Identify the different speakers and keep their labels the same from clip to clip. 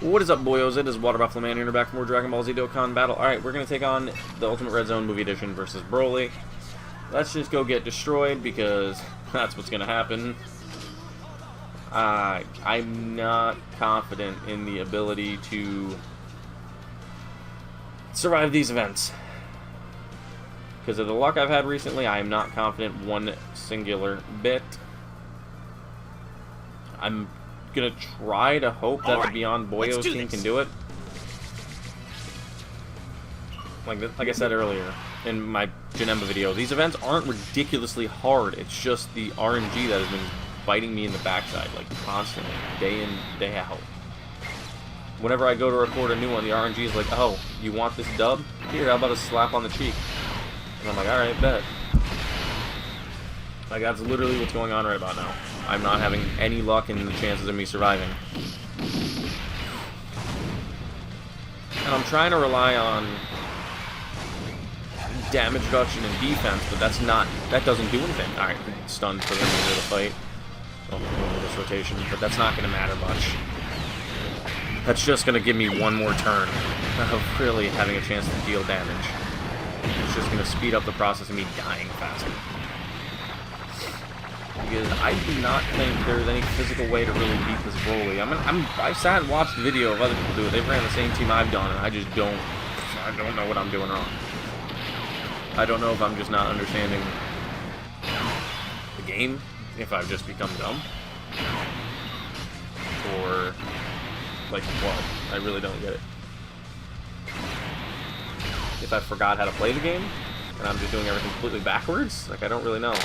Speaker 1: What is up, boyos? It is Water Buffalo Man here, back for more Dragon Ball Z Dokkan battle. Alright, we're going to take on the Ultimate Red Zone Movie Edition versus BROLY. Let's just go get destroyed, because that's what's going to happen. I'm not confident in the ability to survive these events. Because of the luck I've had recently, I am not confident one singular bit. I'm gonna try to hope that the Beyond Boyos team can do it. Like I said earlier in my Janemba video, these events aren't ridiculously hard. It's just the RNG that has been biting me in the backside, like constantly, day in, day out. Whenever I go to record a new one, the RNG is like, oh, you want this dub? Here, how about a slap on the cheek? And I'm like, alright, bet. Like, that's literally what's going on right about now. I'm not having any luck in the chances of me surviving. And I'm trying to rely on damage reduction and defense, but that doesn't do anything. Alright, stunned for the remainder of the fight. Oh, this rotation, but that's not going to matter much. That's just going to give me one more turn of really having a chance to deal damage. It's just going to speed up the process of me dying faster. Because I do not think there's any physical way to really beat this BROLY. I sat and watched the video of other people do it. They've ran the same team I've done, and I don't know what I'm doing wrong. I don't know if I'm just not understanding the game, if I've just become dumb, or like what? I really don't get it. If I forgot how to play the game, and I'm just doing everything completely backwards, like I don't really know.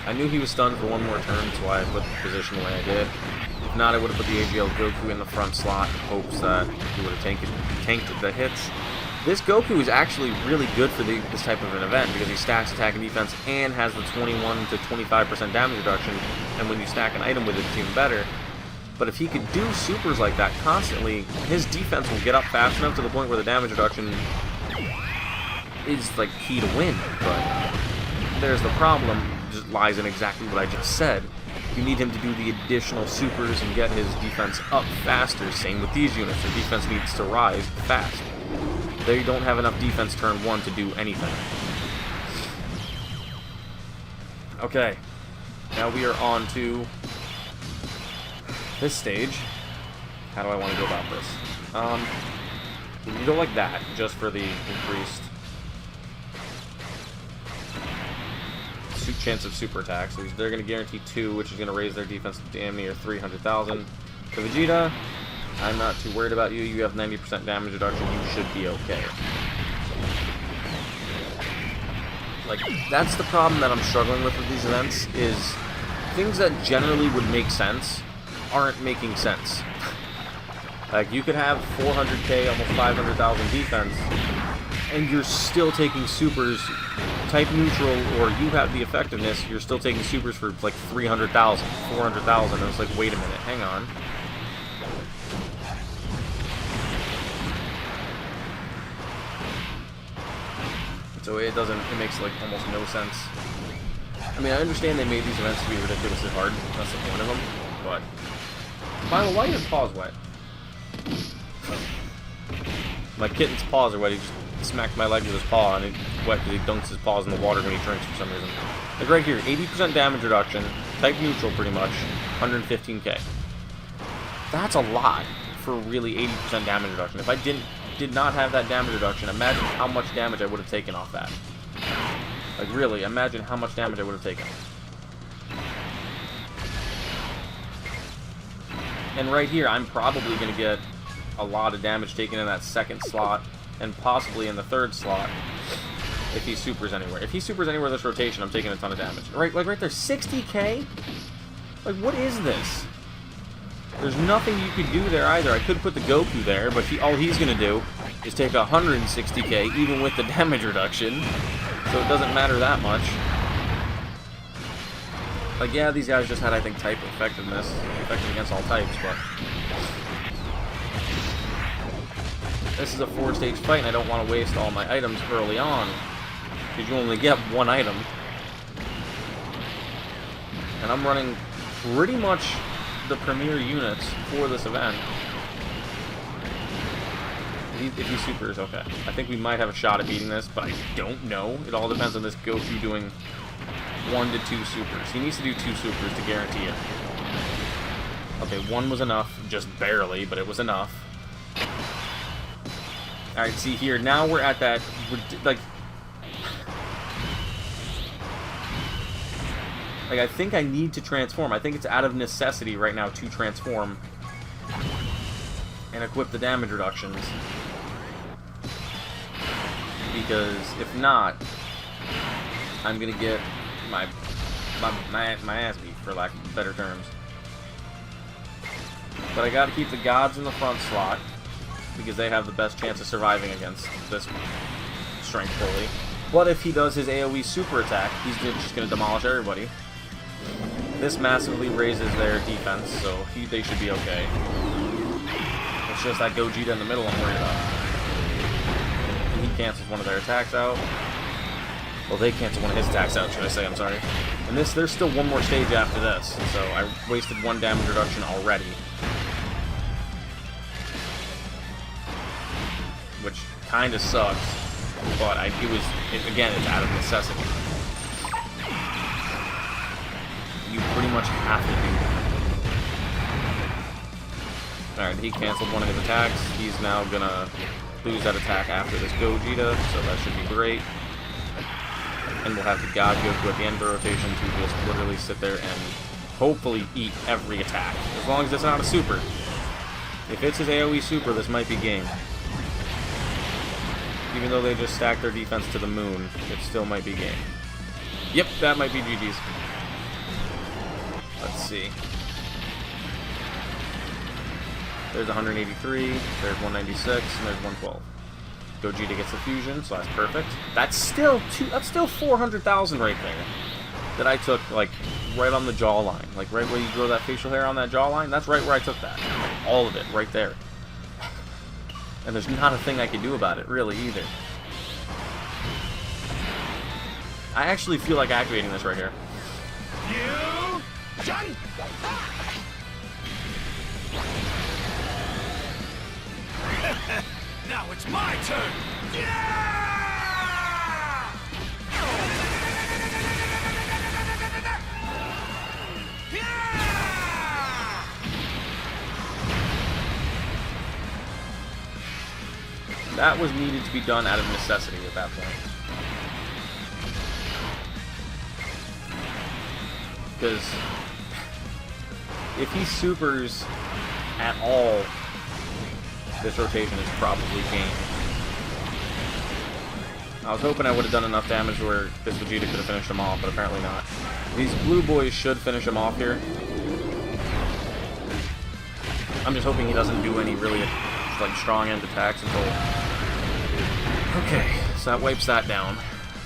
Speaker 1: I knew he was stunned for one more turn, that's why I put the position the way I did. If not, I would have put the AGL Goku in the front slot in hopes that he would have tanked the hits. This Goku is actually really good for this type of an event because he stacks attack and defense and has the 21 to 25% damage reduction, and when you stack an item with it, it's even better. But if he could do supers like that constantly, his defense will get up fast enough to the point where the damage reduction is like key to win. But there's the problem. Just lies in exactly what I just said. You need him to do the additional supers and get his defense up faster. Same with these units. Their defense needs to rise fast. They don't have enough defense turn 1 to do anything. Okay. Now we are on to this stage. How do I want to go about this? We can go like that, just for the increased chance of super attacks. So they're going to guarantee 2, which is going to raise their defense to damn near 300,000. For Vegeta, I'm not too worried about you. You have 90% damage reduction. You should be okay. Like, that's the problem that I'm struggling with these events, is things that generally would make sense aren't making sense. Like, you could have 400k, almost 500,000 defense, and you're still taking supers type neutral, or you have the effectiveness, you're still taking supers for like 300,000, 400,000, and it's like, wait a minute, hang on. So it makes like almost no sense. I mean, I understand they made these events to be ridiculously hard, that's the point of them, but Final, why are your paws wet? My kitten's paws are wet. He just smacked my leg with his paw, and it's wet because he dunks his paws in the water when he drinks for some reason. Like right here, 80% damage reduction, type neutral pretty much, 115k. That's a lot for really 80% damage reduction. If I did not have that damage reduction, imagine how much damage I would have taken off that. Like really, imagine how much damage I would have taken. And right here, I'm probably going to get a lot of damage taken in that second slot, and possibly in the third slot, if he supers anywhere. If he supers anywhere this rotation, I'm taking a ton of damage. Right, like right there, 60k? Like, what is this? There's nothing you could do there either. I could put the Goku there, but all he's going to do is take 160k, even with the damage reduction, so it doesn't matter that much. Like, yeah, these guys just had, I think, type effectiveness, effective against all types, but this is a 4-stage fight, and I don't want to waste all my items early on, because you only get one item. And I'm running pretty much the premier units for this event. If he supers, okay. I think we might have a shot at beating this, but I don't know. It all depends on this Goku doing 1 to 2 supers. He needs to do 2 supers to guarantee it. Okay, 1 was enough, just barely, but it was enough. Alright, see here, now we're at that, like, I think I need to transform. I think it's out of necessity right now to transform and equip the damage reductions. Because if not, I'm gonna get my ass beat, for lack of better terms. But I gotta keep the gods in the front slot because they have the best chance of surviving against this strength bully. But if he does his AoE super attack, he's just gonna demolish everybody. This massively raises their defense, so they should be okay. It's just that Gogeta in the middle I'm worried about. And he cancels one of their attacks out. Well, they cancel one of his attacks out, should I say, I'm sorry. And there's still one more stage after this, so I wasted 1 damage reduction already. Which kinda sucks, but again, it's out of necessity. You pretty much have to do that. Alright, he canceled one of his attacks. He's now gonna lose that attack after this Gogeta, so that should be great. And we'll have the God Goku at the end of the rotation to just literally sit there and hopefully eat every attack. As long as it's not a super. If it's his AoE super, this might be game. Even though they just stacked their defense to the moon, it still might be game. Yep, that might be GG's. Let's see. There's 183, there's 196, and there's 112. Gogeta gets the fusion, so that's perfect. That's still 400,000 right there. That I took, like, right on the jawline. Like, right where you grow that facial hair on that jawline, that's right where I took that. All of it, right there. And there's not a thing I can do about it, really, either. I actually feel like activating this right here.
Speaker 2: Now it's my turn! Yeah!
Speaker 1: That was needed to be done out of necessity at that point. Because if he supers at all, this rotation is probably game. I was hoping I would have done enough damage where this Vegeta could have finished him off, but apparently not. These blue boys should finish him off here. I'm just hoping he doesn't do any really like strong end attacks until... Okay, so that wipes that down.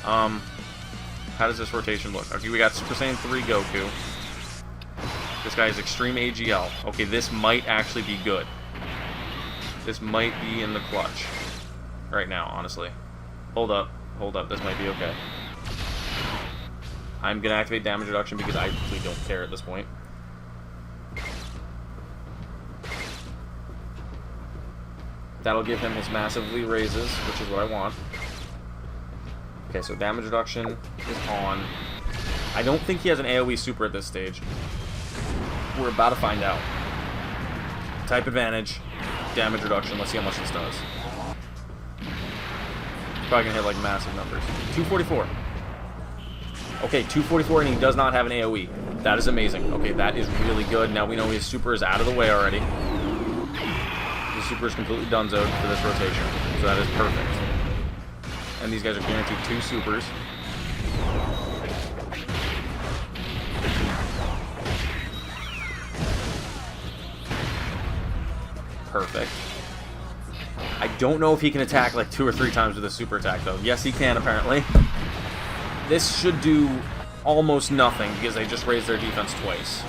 Speaker 1: How does this rotation look? Okay, we got Super Saiyan 3 Goku. This guy is Extreme AGL. Okay, this might actually be good. This might be in the clutch right now, honestly. Hold up, this might be okay. I'm gonna activate damage reduction because I really don't care at this point. That'll give him his massively raises, which is what I want. Okay, so damage reduction is on. I don't think he has an AoE super at this stage. We're about to find out. Type advantage, damage reduction. Let's see how much this does. Probably gonna hit like massive numbers. 244. Okay, 244, and he does not have an AoE. That is amazing. Okay, that is really good. Now we know his super is out of the way already. His super is completely donezoed for this rotation, so that is perfect. And these guys are guaranteed 2 supers. Perfect. I don't know if he can attack like 2 or 3 times with a super attack, though. Yes, he can, apparently. This should do almost nothing because they just raised their defense twice.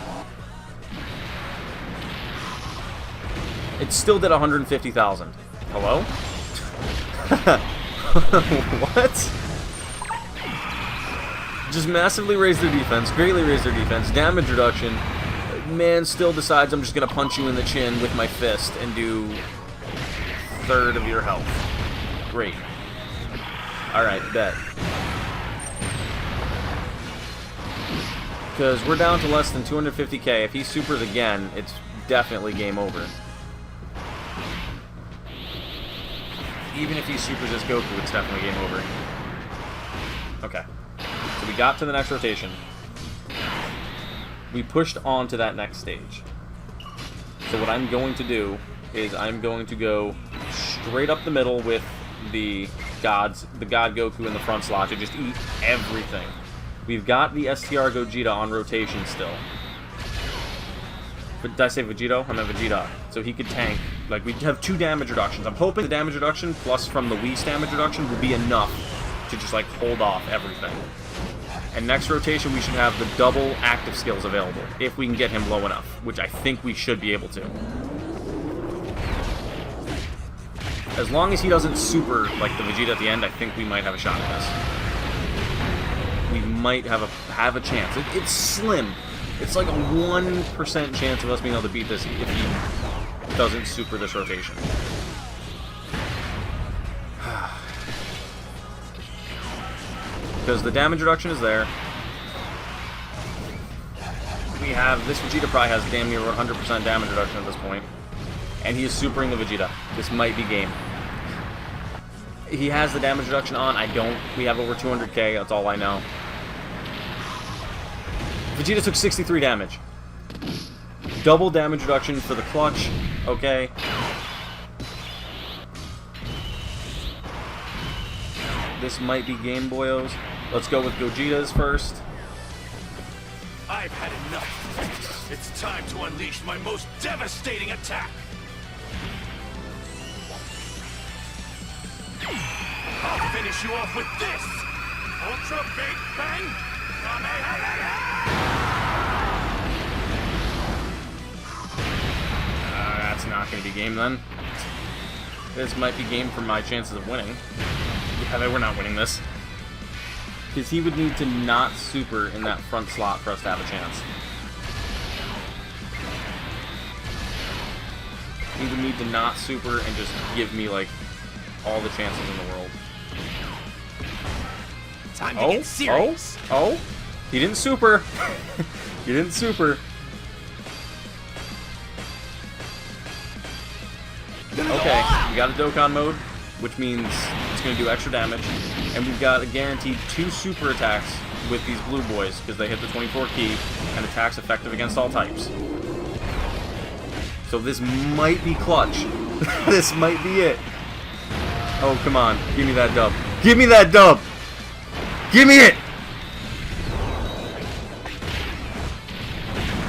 Speaker 1: It still did 150,000. Hello? What? Just massively raised their defense, greatly raised their defense, damage reduction, man still decides I'm just gonna punch you in the chin with my fist and do third of your health. Great. Alright, bet. Because we're down to less than 250k. If he supers again, it's definitely game over. Even if he supers as Goku, it's definitely game over. Okay. So we got to the next rotation. We pushed on to that next stage. So what I'm going to do is I'm going to go straight up the middle with the God Goku in the front slot to just eat everything. We've got the STR Gogeta on rotation still. But did I say Vegito? I meant Vegeta. So he could tank. Like, we have 2 damage reductions. I'm hoping the damage reduction plus from the Whis damage reduction will be enough to just, like, hold off everything. And next rotation, we should have the double active skills available, if we can get him low enough, which I think we should be able to. As long as he doesn't super, like, the Vegeta at the end, I think we might have a shot at this. We might have a chance. It's slim. It's like a 1% chance of us being able to beat this if he doesn't super this rotation. Because the damage reduction is there. We have... This Vegeta probably has damn near 100% damage reduction at this point. And he is supering the Vegeta. This might be game. He has the damage reduction on. I don't. We have over 200k. That's all I know. Vegeta took 63 damage. Double damage reduction for the clutch. Okay. This might be Game Boyos. Let's go with Gogeta's first.
Speaker 2: I've had enough. It's time to unleash my most devastating attack. I'll finish you off with this. Ultra Big Bang.
Speaker 1: That's not going to be game then. This might be game for my chances of winning. Yeah, we're not winning this. Because he would need to not super in that front slot for us to have a chance. He would need to not super and just give me, like, all the chances in the world.
Speaker 2: Time to get serious.
Speaker 1: Oh! He didn't super. He didn't super. Okay, we got a Dokkan mode, which means it's going to do extra damage. And we've got a guaranteed 2 super attacks with these blue boys, because they hit the 24 key, and attacks effective against all types. So this might be clutch. This might be it. Oh, come on. Give me that dub. Give me that dub! Give me it!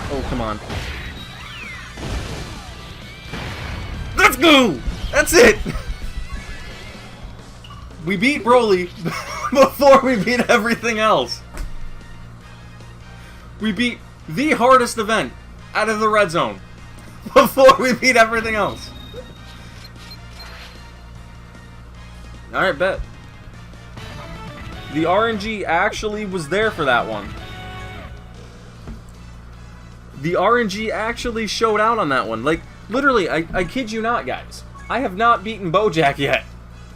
Speaker 1: Oh, come on. Let's go! That's it! We beat Broly before we beat everything else. We beat the hardest event out of the red zone before we beat everything else. Alright, bet. The RNG actually was there for that one. The RNG actually showed out on that one. Like, literally, I kid you not, guys. I have not beaten Bojack yet.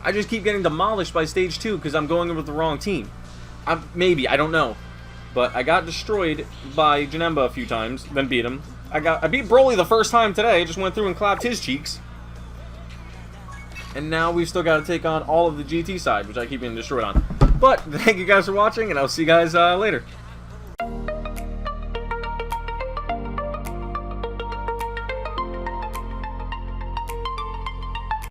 Speaker 1: I just keep getting demolished by stage 2 because I'm going with the wrong team. Maybe, I don't know. But I got destroyed by Janemba a few times, then beat him. I beat Broly the first time today, just went through and clapped his cheeks. And now we've still got to take on all of the GT side, which I keep getting destroyed on. But, thank you guys for watching, and I'll see you guys later.